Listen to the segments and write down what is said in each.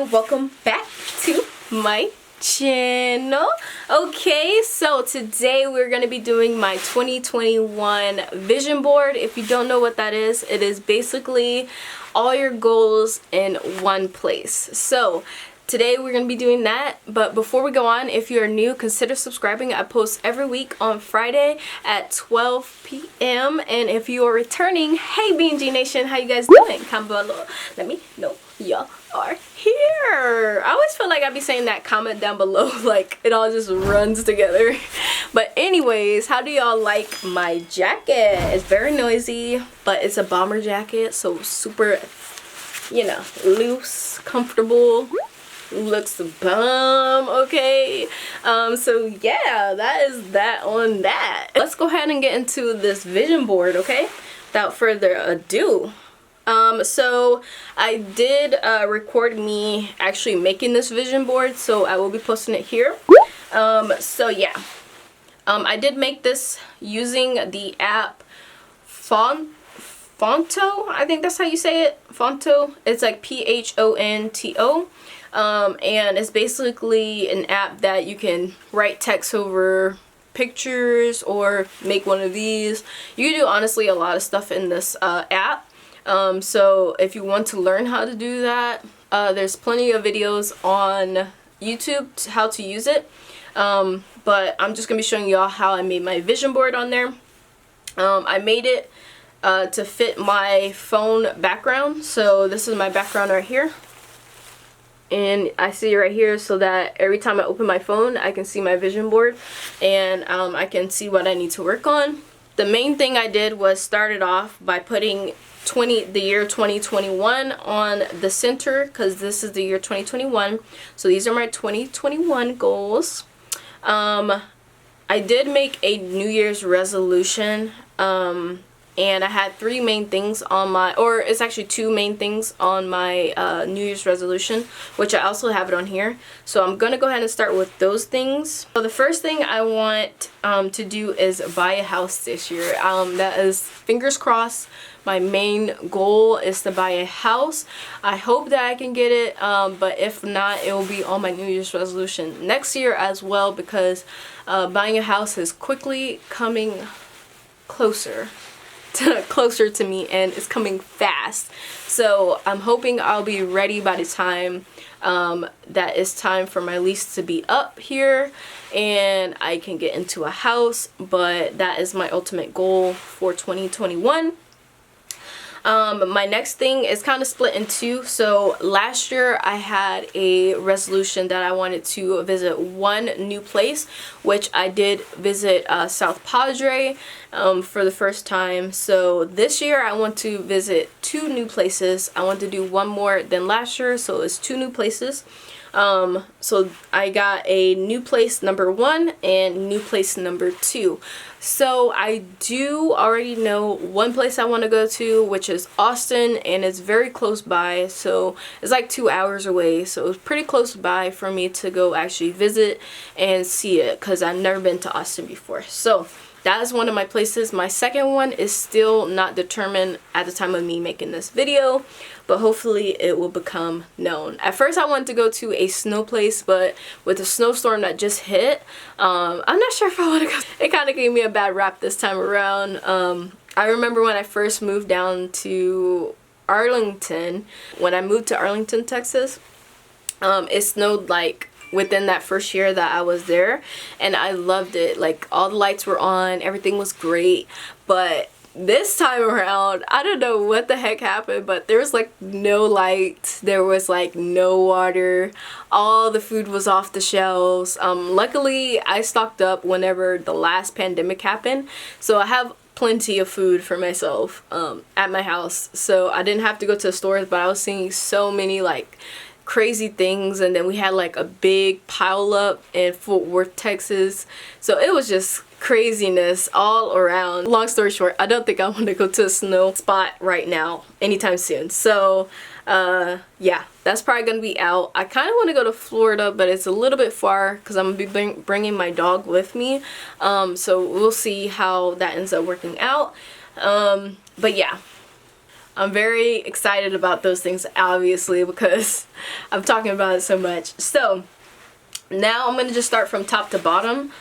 and welcome back to my channel. Okay, so today we're going to be doing my 2021 vision board. If you don't know what that is, it is basically all your goals in one place. So today we're going to be doing that, but before we go on, if you are new, consider subscribing. I post every week on Friday at 12 p.m. and if you are returning, hey BNG Nation, how you guys doing? Comment below, let me know y'all are here. I always feel like I'd be saying that comment down below, like it all just runs together. But anyways, how do y'all like my jacket? It's very noisy, but it's a bomber jacket, so super, you know, loose, comfortable. Looks bomb. Okay, so yeah, that is that on that. Let's go ahead and get into this vision board, okay, without further ado. So I did record me actually making this vision board, so I will be posting it here. So yeah, I did make this using the app Fonto, I think that's how you say it. Fonto. It's like P-H-O-N-T-O. And it's basically an app that you can write text over pictures or make one of these. You can do honestly a lot of stuff in this app. So if you want to learn how to do that, there's plenty of videos on YouTube how to use it. But I'm just gonna be showing y'all how I made my vision board on there. I made it to fit my phone background. So this is my background right here. And I see it right here so that every time I open my phone, I can see my vision board and I can see what I need to work on. The main thing I did was started off by putting the year 2021 on the center, because this is the year 2021. So these are my 2021 goals. I did make a New Year's resolution. And I had three main things on my, or it's actually two main things on my New Year's resolution, which I also have it on here. So I'm going to go ahead and start with those things. So the first thing I want to do is buy a house this year. That is, fingers crossed, my main goal is to buy a house. I hope that I can get it, but if not, it will be on my New Year's resolution next year as well, because buying a house is quickly coming closer to me, and it's coming fast. So I'm hoping I'll be ready by the time that it's time for my lease to be up here and I can get into a house. But that is my ultimate goal for 2021. My next thing is kind of split in two. So last year I had a resolution that I wanted to visit one new place, which I did visit South Padre for the first time. So this year I want to visit two new places. I want to do one more than last year, so it's two new places. So I got a new place number 1 and new place number 2. So I do already know one place I want to go to, which is Austin, and it's very close by. So it's like 2 hours away, so it's pretty close by for me to go actually visit and see it, because I've never been to Austin before. So that is one of my places. My second one is still not determined at the time of me making this video, but hopefully it will become known. At first I wanted to go to a snow place, but with the snowstorm that just hit, I'm not sure if I want to go. It kind of gave me a bad rap this time around. I remember when I first moved down to Arlington, when I moved to Arlington, Texas, it snowed like within that first year that I was there, and I loved it. Like, all the lights were on, everything was great. But this time around, I don't know what the heck happened, but there was like no light, there was like no water, all the food was off the shelves. Luckily I stocked up whenever the last pandemic happened, so I have plenty of food for myself at my house, so I didn't have to go to the stores. But I was seeing so many like crazy things, and then we had like a big pile up in Fort Worth, Texas, so it was just craziness all around. Long story short, I don't think I want to go to a snow spot right now anytime soon. So yeah, that's probably gonna be out. I kind of want to go to Florida, but it's a little bit far because I'm gonna be bringing my dog with me, so we'll see how that ends up working out. But yeah, I'm very excited about those things, obviously, because I'm talking about it so much. So now I'm gonna just start from top to bottom.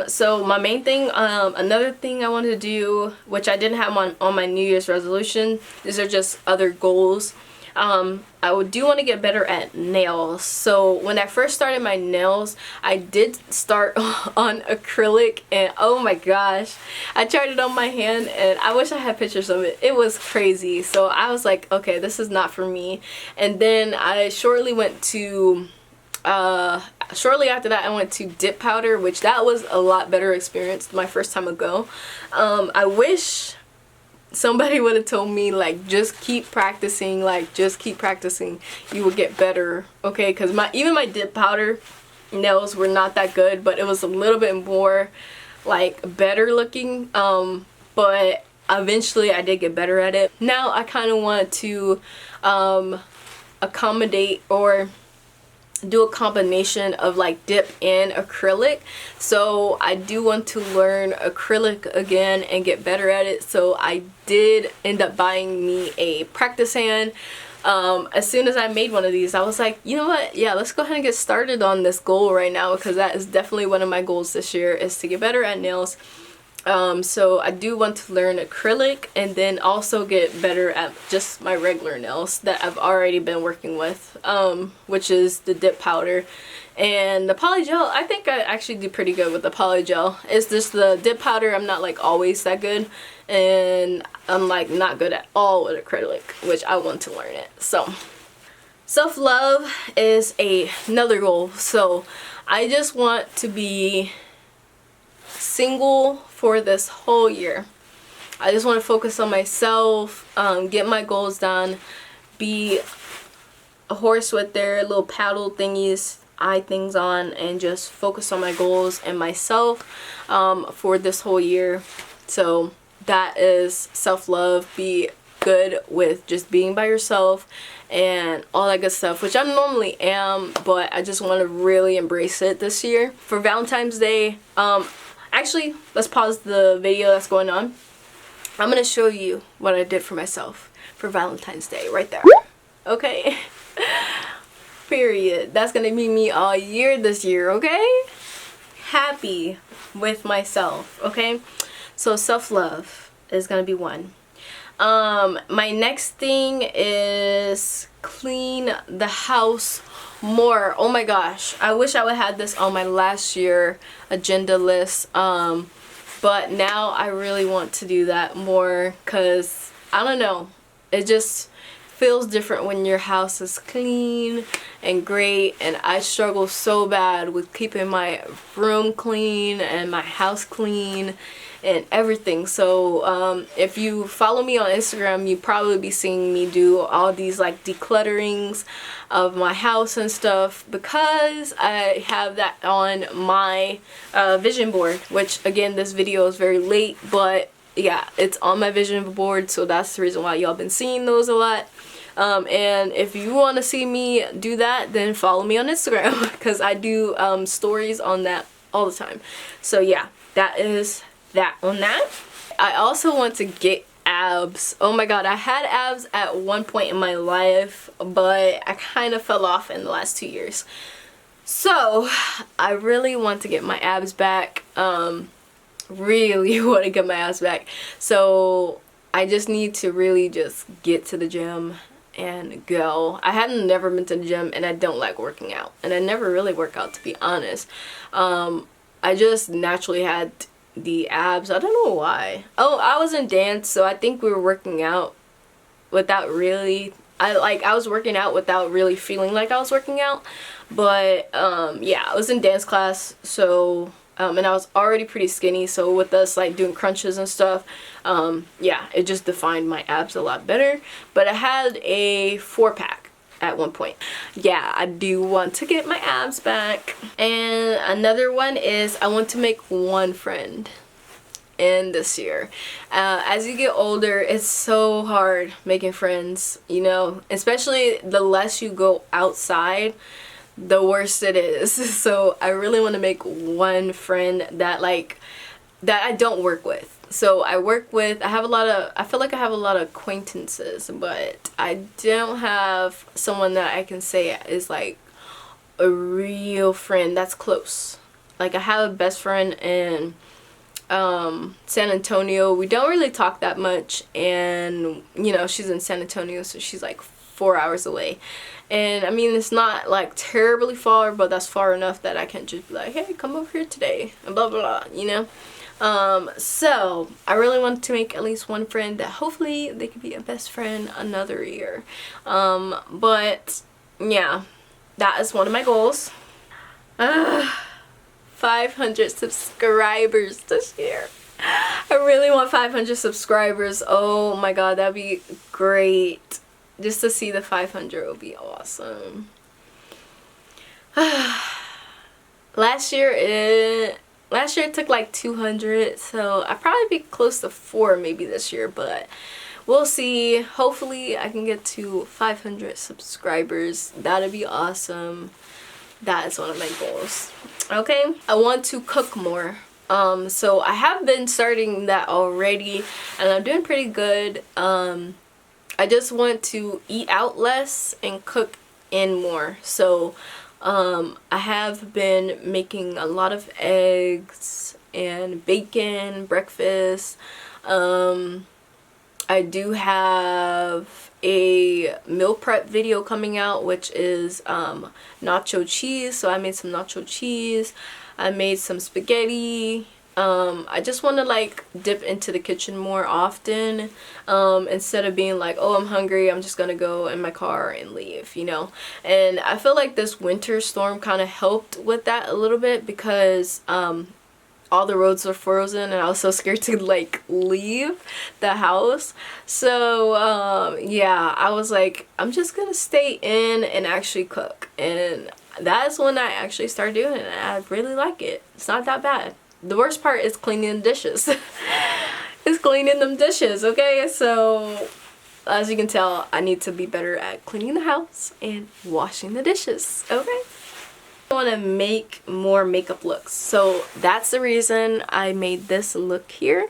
So my main thing, another thing I wanted to do, which I didn't have on my New Year's resolution, these are just other goals. I do want to get better at nails. So when I first started my nails, I did start on acrylic, and oh my gosh, I tried it on my hand and I wish I had pictures of it. It was crazy. So I was like, okay, this is not for me. And then I shortly after that I went to dip powder, which that was a lot better experience my first time ago. I wish somebody would have told me, like, just keep practicing, you will get better, okay? Because even my dip powder nails were not that good, but it was a little bit more like better looking, but eventually I did get better at it. Now I kind of want to accommodate or do a combination of like dip and acrylic. So I do want to learn acrylic again and get better at it. So I did end up buying me a practice hand. As soon as I made one of these, I was like, you know what, yeah, let's go ahead and get started on this goal right now, because that is definitely one of my goals this year, is to get better at nails. So I do want to learn acrylic and then also get better at just my regular nails that I've already been working with, which is the dip powder and the poly gel. I think I actually do pretty good with the poly gel. It's just the dip powder, I'm not like always that good, and I'm like not good at all with acrylic, which I want to learn it. So self-love is another goal. So I just want to be single for this whole year. I just want to focus on myself, get my goals done, be a horse with their little paddle thingies, eye things on, and just focus on my goals and myself for this whole year. So that is self-love. Be good with just being by yourself and all that good stuff, which I normally am, but I just want to really embrace it this year. For Valentine's Day, actually, let's pause the video that's going on. I'm going to show you what I did for myself for Valentine's Day right there. Okay? Period. That's going to be me all year this year, okay? Happy with myself, okay? So self-love is going to be one. My next thing is clean the house more. Oh my gosh, I wish I would have had this on my last year agenda list, but now I really want to do that more, because I don't know, it just feels different when your house is clean and great, and I struggle so bad with keeping my room clean and my house clean and everything. So if you follow me on Instagram, you probably be seeing me do all these like declutterings of my house and stuff, because I have that on my vision board, which again, this video is very late, but yeah, it's on my vision board, so that's the reason why y'all been seeing those a lot. And if you want to see me do that, then follow me on Instagram, because I do stories on that all the time. So yeah, that is that on that. I also want to get abs. Oh my god, I had abs at one point in my life, but I kind of fell off in the last 2 years. So I really want to get my abs back. Really want to get my abs back. So I just need to really just get to the gym and go. I hadn't never been to the gym, and I don't like working out, and I never really work out, to be honest. I just naturally had the abs. I don't know why. Oh, I was in dance, so I think we were working out without really, I was working out without really feeling like I was working out. But yeah, I was in dance class, so and I was already pretty skinny, so with us like doing crunches and stuff, yeah, it just defined my abs a lot better. But I had a 4-pack at one point. Yeah, I do want to get my abs back. And another one is I want to make one friend in this year. As you get older, it's so hard making friends, you know, especially the less you go outside, the worse it is. So I really want to make one friend that like that I don't work with. So I feel like I have a lot of acquaintances, but I don't have someone that I can say is like a real friend that's close. Like I have a best friend in San Antonio. We don't really talk that much, and you know, she's in San Antonio, so she's like 4 hours away. And I mean, it's not like terribly far, but that's far enough that I can just be like, hey, come over here today, and blah blah blah, you know. So I really want to make at least one friend that hopefully they could be a best friend another year. But yeah, that is one of my goals. 500 subscribers this year. I really want 500 subscribers. Oh my god, that'd be great. Just to see the 500 would be awesome. Last year it took like 200, so I'd probably be close to 4 maybe this year, but we'll see. Hopefully I can get to 500 subscribers. That'd be awesome. That is one of my goals. Okay, I want to cook more. So I have been starting that already, and I'm doing pretty good. I just want to eat out less and cook in more. So I have been making a lot of eggs and bacon, breakfast. I do have a meal prep video coming out, which is nacho cheese. So I made some nacho cheese. I made some spaghetti. I just want to like dip into the kitchen more often, instead of being like, oh, I'm hungry, I'm just gonna go in my car and leave, you know. And I feel like this winter storm kind of helped with that a little bit, because all the roads were frozen and I was so scared to like leave the house. So yeah, I was like, I'm just gonna stay in and actually cook, and that's when I actually started doing it, and I really like it. It's not that bad. The worst part is cleaning the dishes. It's cleaning them dishes, okay? So as you can tell, I need to be better at cleaning the house and washing the dishes, okay? I want to make more makeup looks, so that's the reason I made this look here.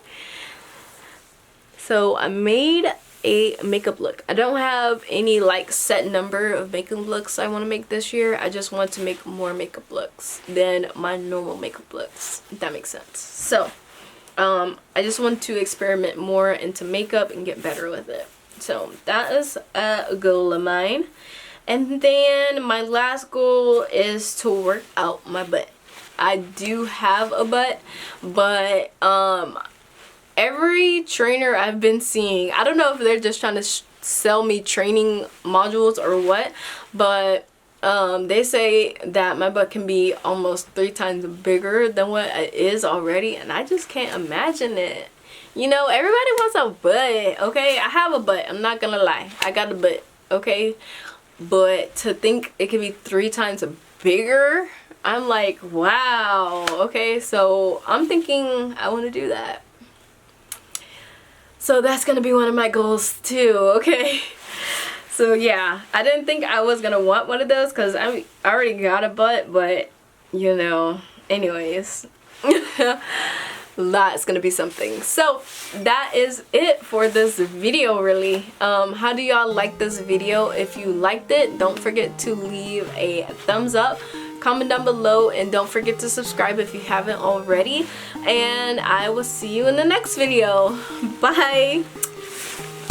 So I made a makeup look. I don't have any like set number of makeup looks I want to make this year. I just want to make more makeup looks than my normal makeup looks, if that makes sense. So I just want to experiment more into makeup and get better with it. So that is a goal of mine. And then my last goal is to work out my butt. I do have a butt, but every trainer I've been seeing, I don't know if they're just trying to sell me training modules or what, but they say that my butt can be almost 3 times bigger than what it is already, and I just can't imagine it. You know, everybody wants a butt, okay? I have a butt, I'm not gonna lie. I got a butt, okay? But to think it could be 3 times bigger, I'm like, wow, okay? So I'm thinking I want to do that. So that's gonna be one of my goals too, okay? So yeah, I didn't think I was gonna want one of those because I already got a butt, but you know, anyways. That's gonna be something. So that is it for this video, really. How do y'all like this video? If you liked it, don't forget to leave a thumbs up, comment down below, and don't forget to subscribe if you haven't already. And I will see you in the next video. Bye.